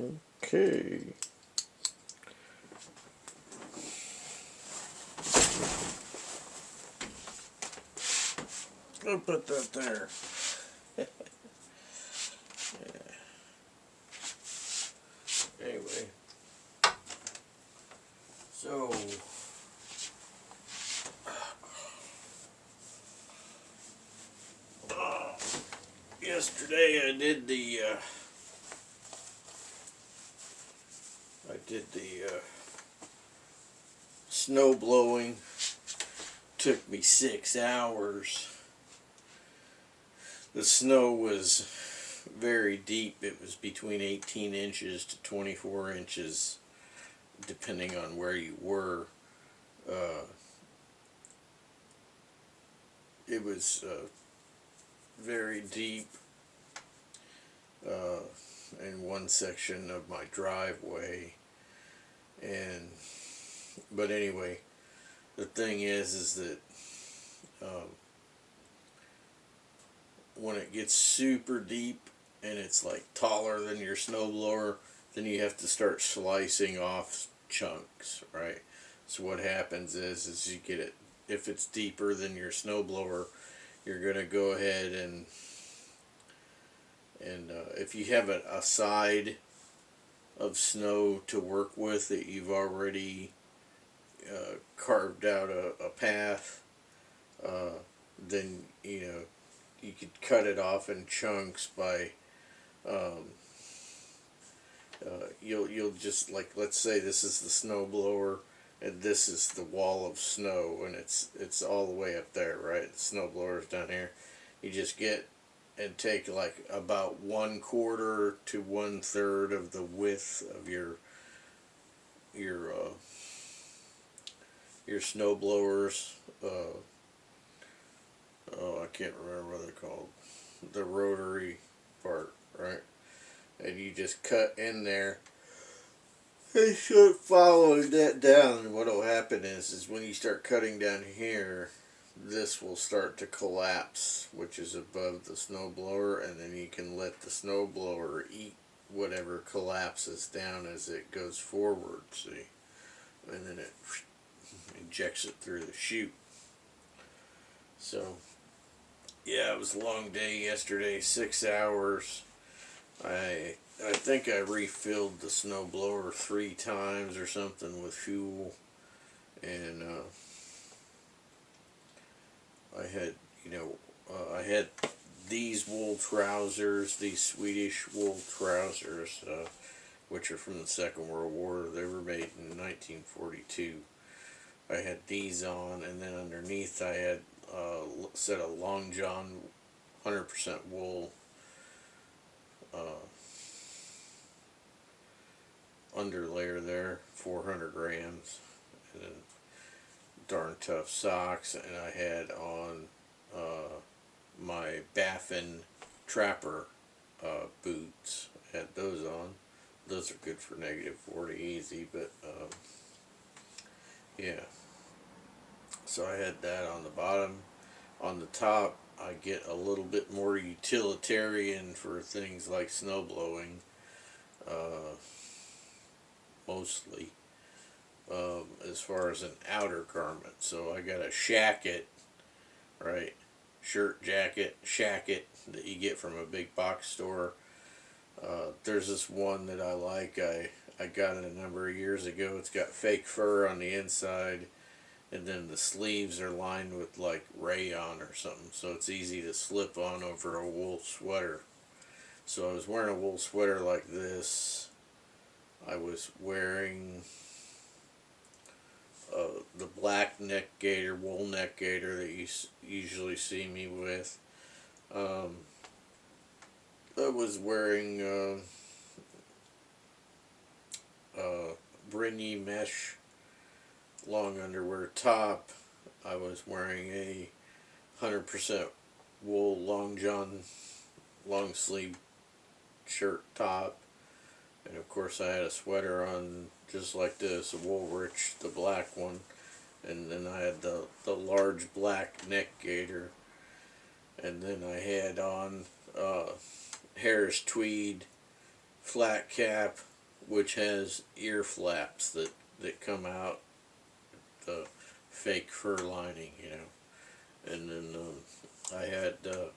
Okay. I'll put that there. Anyway. So, yesterday I did the snow blowing. Took me 6 hours. The snow was very deep. It was between 18 inches to 24 inches, depending on where you were. It was very deep in one section of my driveway, but anyway, the thing is that when it gets super deep and it's like taller than your snowblower, then you have to start slicing off chunks, right? So what happens is you get it, if it's deeper than your snowblower, you're going to go ahead and if you have a side of snow to work with that you've already carved out a path, then you could cut it off in chunks by you'll just, like, let's say this is the snow blower and this is the wall of snow and it's all the way up there, right? The snow blower's down here. You just get and take like about 1/4 to 1/3 of the width of your snow blowers. I can't remember what they're called. The rotary part, right? And you just cut in there. And start following that down, and what will happen is when you start cutting down here, this will start to collapse, which is above the snow blower, and then you can let the snow blower eat whatever collapses down as it goes forward, see? And then it injects it through the chute. So, yeah, it was a long day yesterday, 6 hours. I think I refilled the snow blower 3 times or something with fuel, and I had these wool trousers, these Swedish wool trousers, which are from the Second World War. They were made in 1942. I had these on, and then underneath I had a set of Long John 100% wool underlayer there, 400 grams, and then darn tough socks, and I had on my Baffin Trapper boots. I had those on. Those are good for -40 easy, but yeah. So I had that on the bottom. On the top, I get a little bit more utilitarian for things like snow blowing, mostly, as far as an outer garment. So I got a shacket, right? Shirt, jacket, shacket that you get from a big box store. There's this one that I like. I got it a number of years ago. It's got fake fur on the inside, and then the sleeves are lined with like rayon or something, so it's easy to slip on over a wool sweater. So I was wearing a wool sweater like this. I was wearing the black neck gaiter, wool neck gaiter that you usually see me with. I was wearing Bringy mesh long underwear top. I was wearing a 100% wool long john long sleeve shirt top, and of course I had a sweater on just like this, a Woolrich, the black one, and then I had the large black neck gaiter, and then I had on Harris tweed flat cap, which has ear flaps that come out the fake fur lining, you know. And then I had a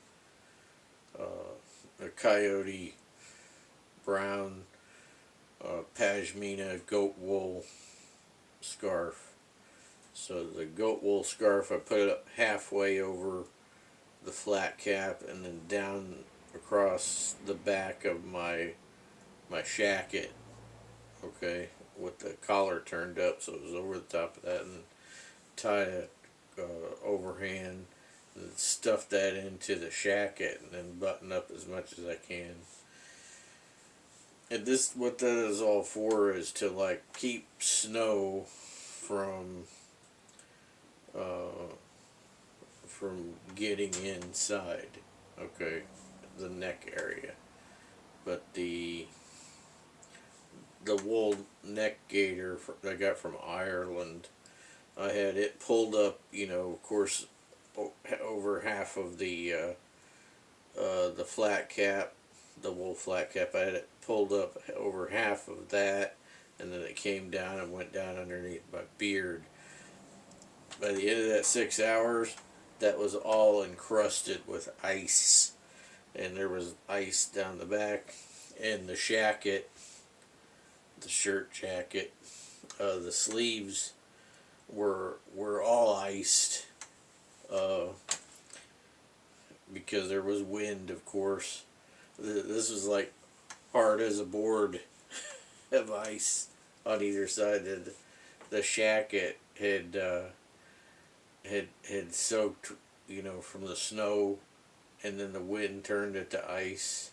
coyote brown pashmina goat wool scarf. So the goat wool scarf, I put it up halfway over the flat cap and then down across the back of my shacket, okay, with the collar turned up so it was over the top of that, and tied a overhand and stuff that into the shacket and then button up as much as I can. And this, what that is all for, is to like keep snow uh, from getting inside, okay, the neck area. But the wool neck gaiter I got from Ireland, I had it pulled up, you know, of course, over half of the flat cap, the wool flat cap. I had it pulled up over half of that, and then it came down and went down underneath my beard. By the end of that 6 hours, that was all encrusted with ice, and there was ice down the back, and the shacket, the shirt jacket, the sleeves were all iced, because there was wind, of course. This was like hard as a board of ice on either side. The shacket had soaked, you know, from the snow, and then the wind turned it to ice.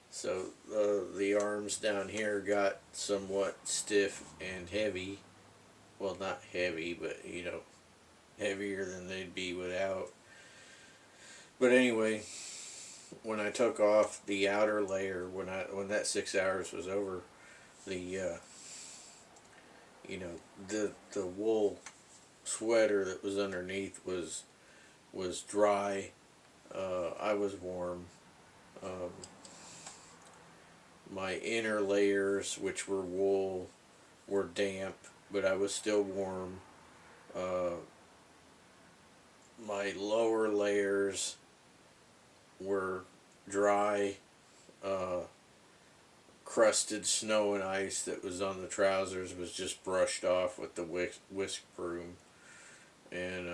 So the arms down here got somewhat stiff and heavy. Well, not heavy, but you know, heavier than they'd be without. But anyway, when I took off the outer layer, when that 6 hours was over, the you know, the wool sweater that was underneath was dry. I was warm. Um, my inner layers, which were wool, were damp, but I was still warm. My lower layers were dry, crusted snow and ice that was on the trousers was just brushed off with the whisk broom, and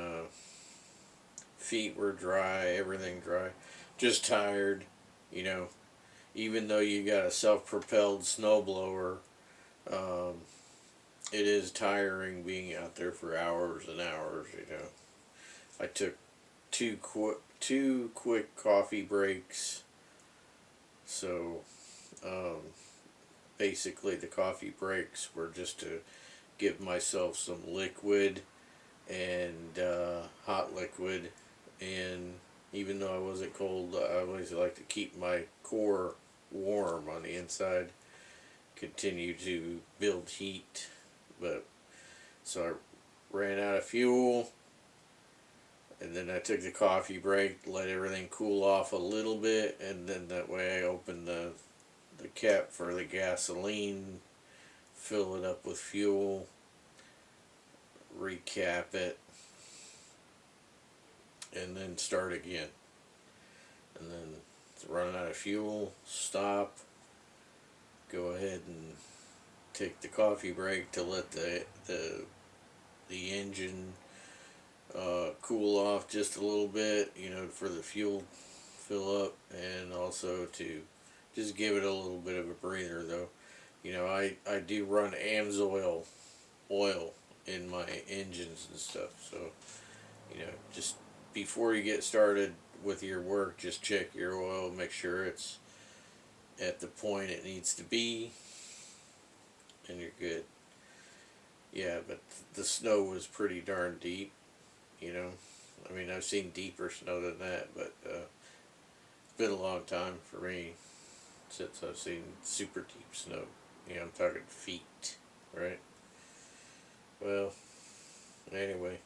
feet were dry, everything dry, just tired, you know. Even though you got a self-propelled snowblower, it is tiring being out there for hours and hours, you know. I took two quick coffee breaks. So basically the coffee breaks were just to give myself some liquid and hot liquid, and even though I wasn't cold, I always like to keep my core warm on the inside, continue to build heat. But so I ran out of fuel, and then I took the coffee break, let everything cool off a little bit, and then that way I opened the cap for the gasoline, fill it up with fuel, recap it, and then start again. And then running out of fuel, stop, go ahead and take the coffee break to let the engine cool off just a little bit, you know, for the fuel fill up, and also to just give it a little bit of a breather. Though, you know, I do run AMSOIL oil in my engines and stuff, so you know, just before you get started with your work, just check your oil, make sure it's at the point it needs to be, and you're good. Yeah, but the snow was pretty darn deep, you know. I mean, I've seen deeper snow than that, but it's been a long time for me since I've seen super deep snow. You know, I'm talking feet, right? Well, anyway,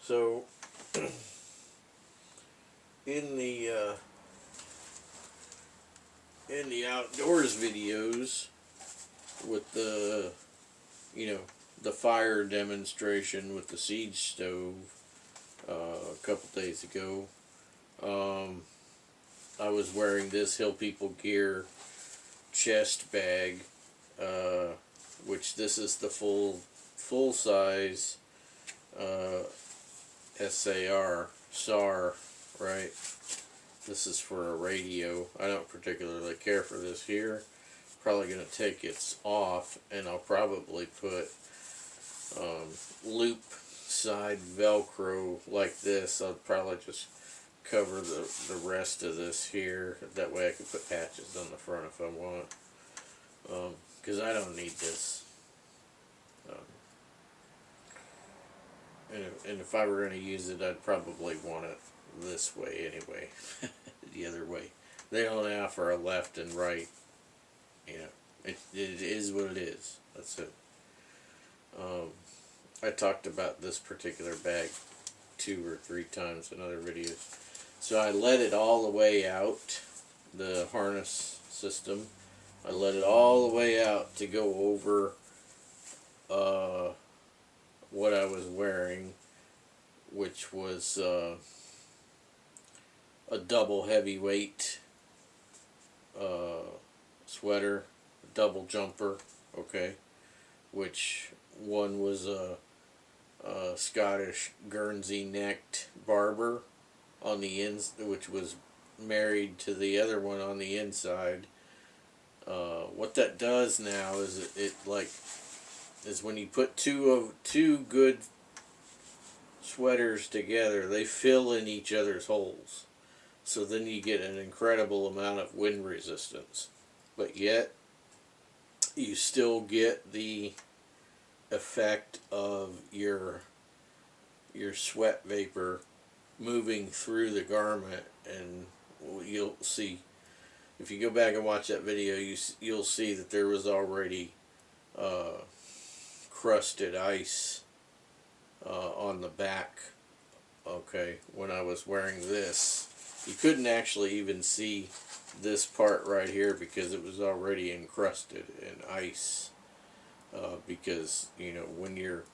so in the in the outdoors videos with the, you know, the fire demonstration with the siege stove a couple days ago. I was wearing this Hill People Gear chest bag, which this is the full size SAR, right? This is for a radio. I don't particularly care for this here. Probably going to take it off, and I'll probably put loop side Velcro like this. I'll probably just cover the rest of this here. That way I can put patches on the front if I want. Because I don't need this. And if I were going to use it, I'd probably want it this way anyway. The other way. They don't offer a left and right. You know, it is what it is. That's it. I talked about this particular bag 2 or 3 times in other videos. So I let it all the way out, the harness system. I let it all the way out to go over what I was wearing, which was a double heavyweight sweater, double jumper, okay, which one was a Scottish Guernsey necked barber on the ends, which was married to the other one on the inside. What that does now is it is when you put two good sweaters together, they fill in each other's holes. So then you get an incredible amount of wind resistance. But yet, you still get the effect of your sweat vapor moving through the garment, and you'll see, if you go back and watch that video, you'll see that there was already crusted ice on the back, okay, when I was wearing this. You couldn't actually even see this part right here because it was already encrusted in ice, because, you know, when you're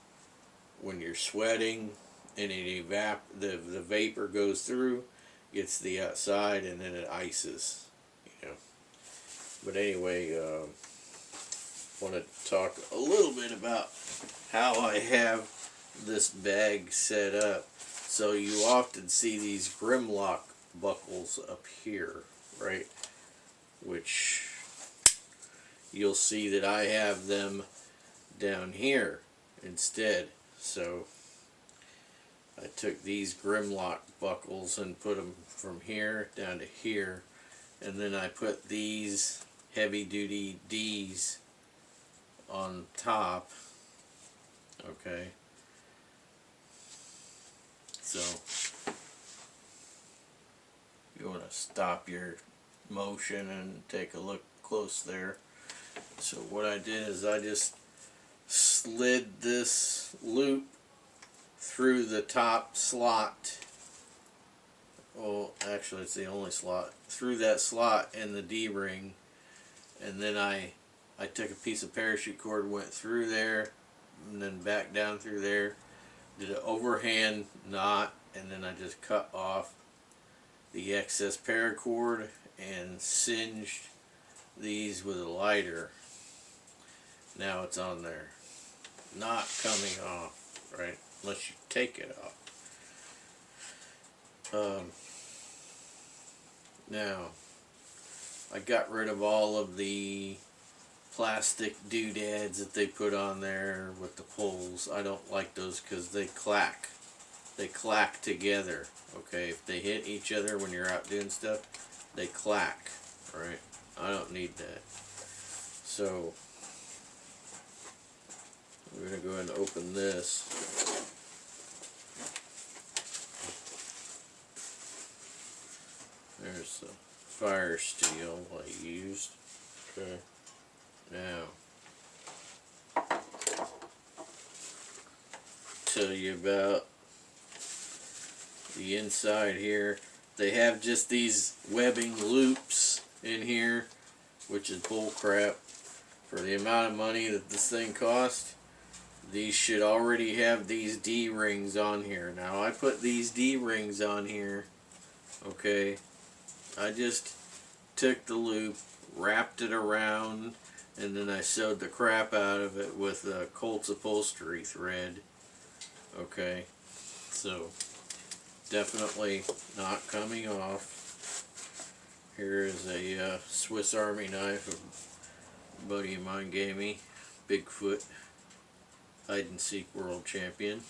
sweating and the vapor goes through, gets the outside, and then it ices, you know. But anyway, want to talk a little bit about how I have this bag set up. So you often see these Grimlock buckles up here, right? Which you'll see that I have them down here instead. So I took these Grimlock buckles and put them from here down to here, and then I put these heavy duty D's on top, okay? So you want to stop your motion and take a look close there. So what I did is I just slid this loop through the top slot. Well, actually it's the only slot. Through that slot in the D-ring, and then I took a piece of parachute cord, went through there, and then back down through there, did an overhand knot, and then I just cut off the excess paracord and singed these with a lighter. Now it's on there, not coming off, right, unless you take it off. Now I got rid of all of the plastic doodads that they put on there with the poles. I don't like those because they clack. They clack together, okay? If they hit each other when you're out doing stuff, they clack, right? I don't need that. So we're going to go ahead and open this. There's the fire steel I used. Okay. Now, tell you about the inside here. They have just these webbing loops in here which is bull crap. For the amount of money that this thing cost, these should already have these D-rings on here. Now I put these D-rings on here, okay. I just took the loop, wrapped it around, and then I sewed the crap out of it with Colts upholstery thread. Okay, so definitely not coming off. Here is a Swiss Army knife a buddy of mine gave me. Bigfoot, hide and seek world champion.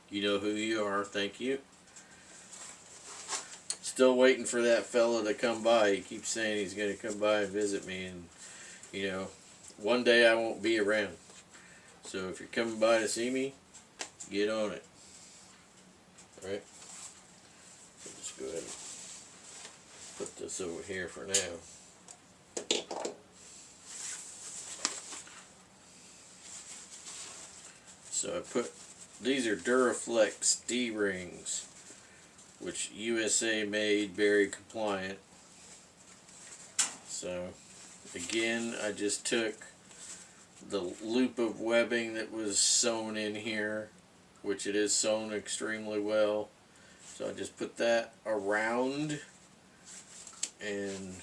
You know who you are, thank you. Still waiting for that fella to come by. He keeps saying he's going to come by and visit me, and you know, one day I won't be around. So if you're coming by to see me, get on it. Alright? So just go ahead and put this over here for now. So I put, these are Duraflex D-rings, which USA made, very compliant. So again, I just took the loop of webbing that was sewn in here, which it is sewn extremely well. So I just put that around and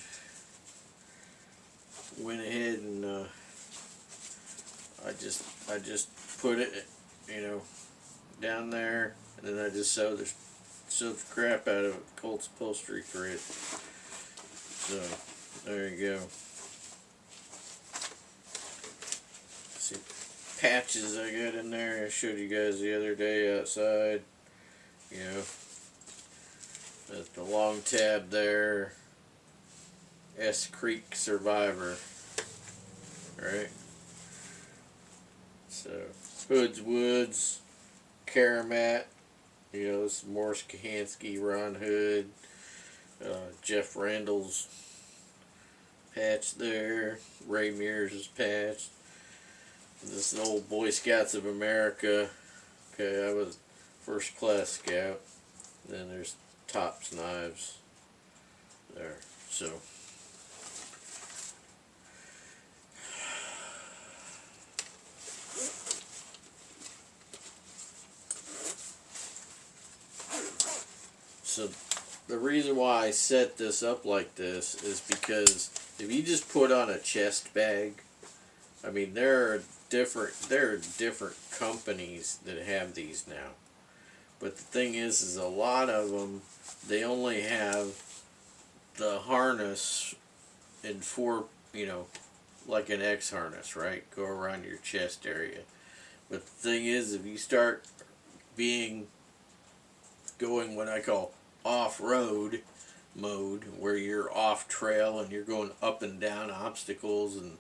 went ahead and I just put it, you know, down there, and then I just sewed the crap out of it with Colts upholstery thread. So there you go. See patches I got in there. I showed you guys the other day outside. You know, that's the long tab there. S Creek Survivor. Right. So Hood's Woods, Karamat. You know, this is Morris Kahansky, Ron Hood, Jeff Randall's patch there, Ray Mears' patch. This is old Boy Scouts of America. Okay, I was first class scout. Then there's Tops knives there. So the reason why I set this up like this is because if you just put on a chest bag, I mean there are different companies that have these now. But the thing is a lot of them, they only have the harness in four, you know, like an X harness, right? Go around your chest area. But the thing is, if you start going what I call off-road mode, where you're off trail and you're going up and down obstacles, and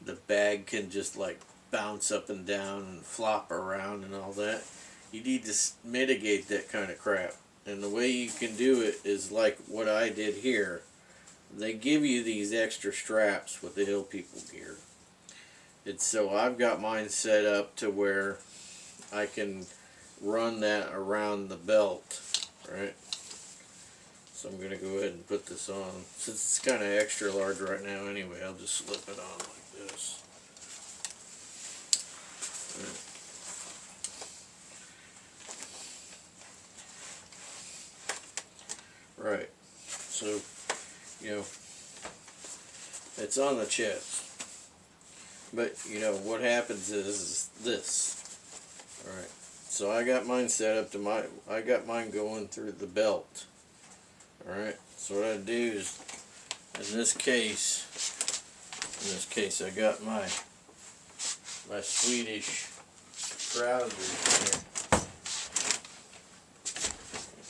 the bag can just like bounce up and down and flop around and all that, you need to mitigate that kind of crap. And the way you can do it is like what I did here. They give you these extra straps with the Hill People gear. It's so I've got mine set up to where I can run that around the belt, right? So I'm going to go ahead and put this on. Since it's kind of extra large right now anyway, I'll just slip it on like this. Right. So, you know, it's on the chest. But, you know, what happens is this. Alright. So I got mine set up to I got mine going through the belt. Alright. So what I do is, in this case I got my Swedish trousers here.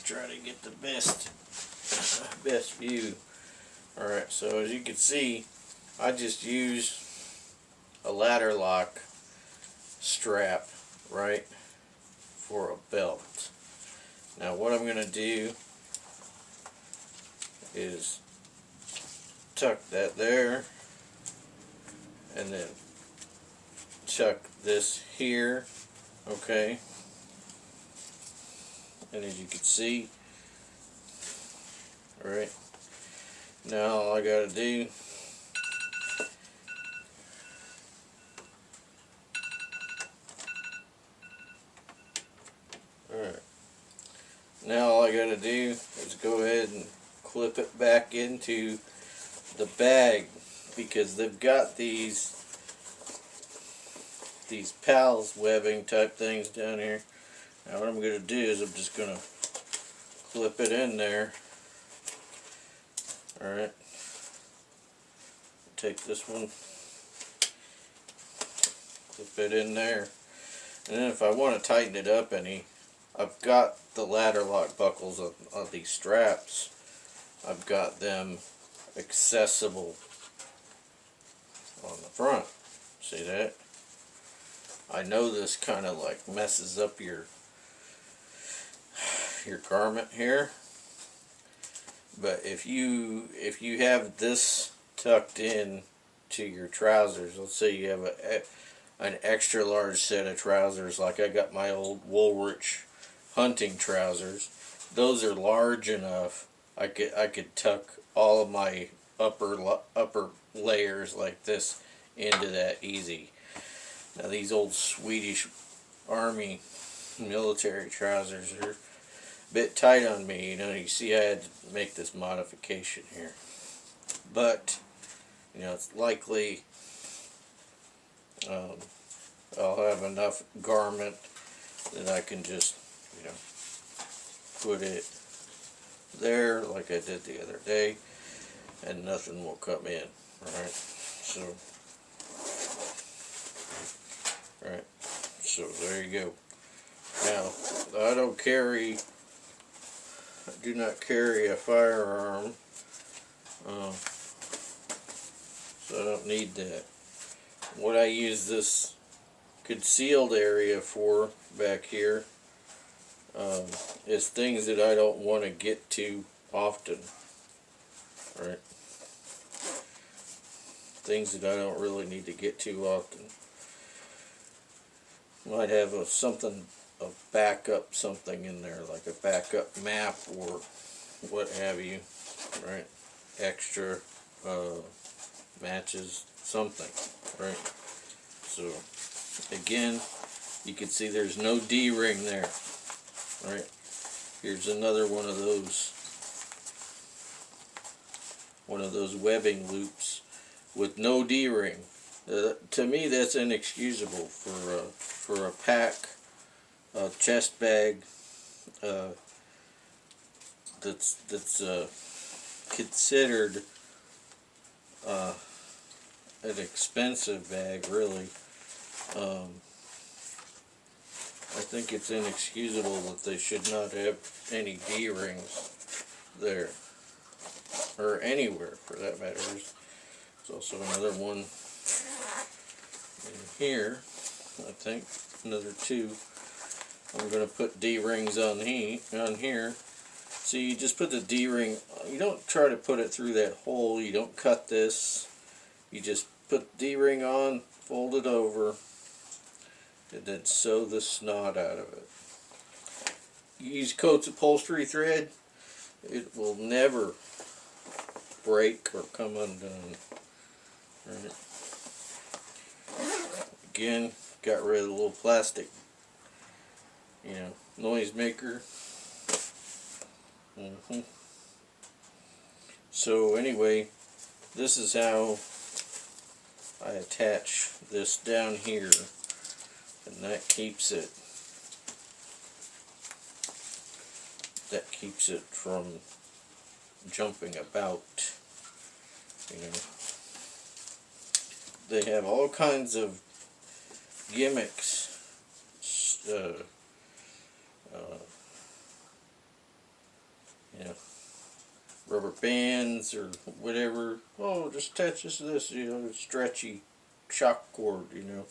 Try to get the best view. Alright, so as you can see, I just use a ladder lock strap, right, for a belt. Now what I'm going to do is tuck that there, and then tuck this here, okay, and as you can see, alright, now all I gotta do I gotta do is go ahead and clip it back into the bag, because they've got these pals webbing type things down here. Now what I'm gonna do is I'm just gonna clip it in there. Alright. Take this one, clip it in there, and then if I want to tighten it up any, I've got the ladder lock buckles of these straps. I've got them accessible on the front. See that? I know this kind of like messes up your garment here, but if you have this tucked in to your trousers, let's say you have an extra large set of trousers, like I got my old Woolrich hunting trousers. Those are large enough. I could tuck all of my upper layers like this into that easy. Now these old Swedish Army military trousers are a bit tight on me. You know, you see I had to make this modification here, but you know, it's likely I'll have enough garment that I can just, you know, put it there like I did the other day, and nothing will come in. Alright, so there you go. Now, I do not carry a firearm, so I don't need that. What I use this concealed area for back here is things that I don't want to get to often. Right? Things that I don't really need to get to often. Might have a backup something in there, like a backup map or what have you, right? Extra matches, something, right? So again, you can see there's no D-ring there, right? Here's another one of those webbing loops with no D-ring. To me, that's inexcusable for a pack, a chest bag that's considered an expensive bag, really. I think it's inexcusable that they should not have any D-rings there, or anywhere for that matter. There's also another one in here, I think, another two. I'm going to put D-rings on here. So you just put the D-ring, you don't try to put it through that hole, you don't cut this, you just put D-ring on, fold it over, and then sew the snot out of it. You use Coates upholstery thread, it will never break or come undone. Right. Again, got rid of the little plastic, you know, noise maker. So anyway, this is how I attach this down here, and that keeps it from jumping about. You know, they have all kinds of gimmicks, you know, rubber bands or whatever. Oh, just attach this to this, you know, stretchy shock cord, you know.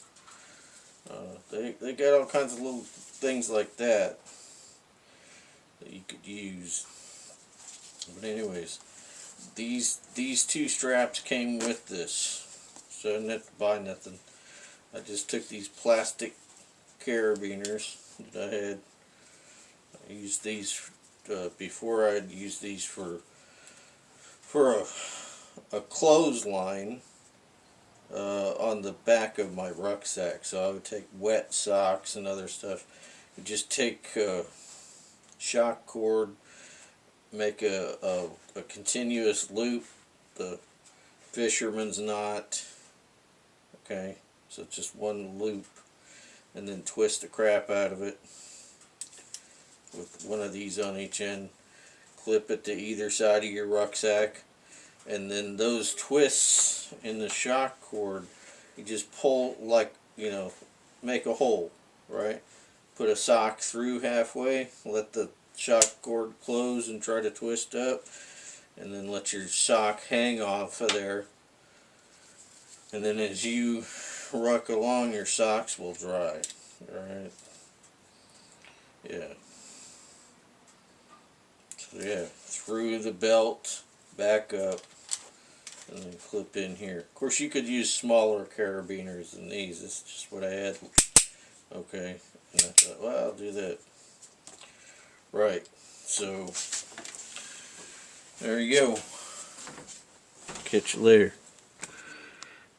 They got all kinds of little things like that you could use. But anyways, these two straps came with this, so I didn't have to buy nothing. I just took these plastic carabiners that I had. I used these before. I'd used these for a clothesline on the back of my rucksack. So I would take wet socks and other stuff, and just take shock cord, make a continuous loop, the fisherman's knot. Okay, so it's just one loop, and then twist the crap out of it with one of these on each end. Clip it to either side of your rucksack, and then those twists in the shock cord, you just pull, like, you know, make a hole, right? Put a sock through halfway, let the shock cord close and try to twist up, and then let your sock hang off of there, and then as you ruck along, your socks will dry. Alright, yeah. So yeah, through the belt, back up, and then clip in here. Of course, you could use smaller carabiners than these. This is just what I had. Okay, and I thought, well, I'll do that. Right, so there you go. Catch you later.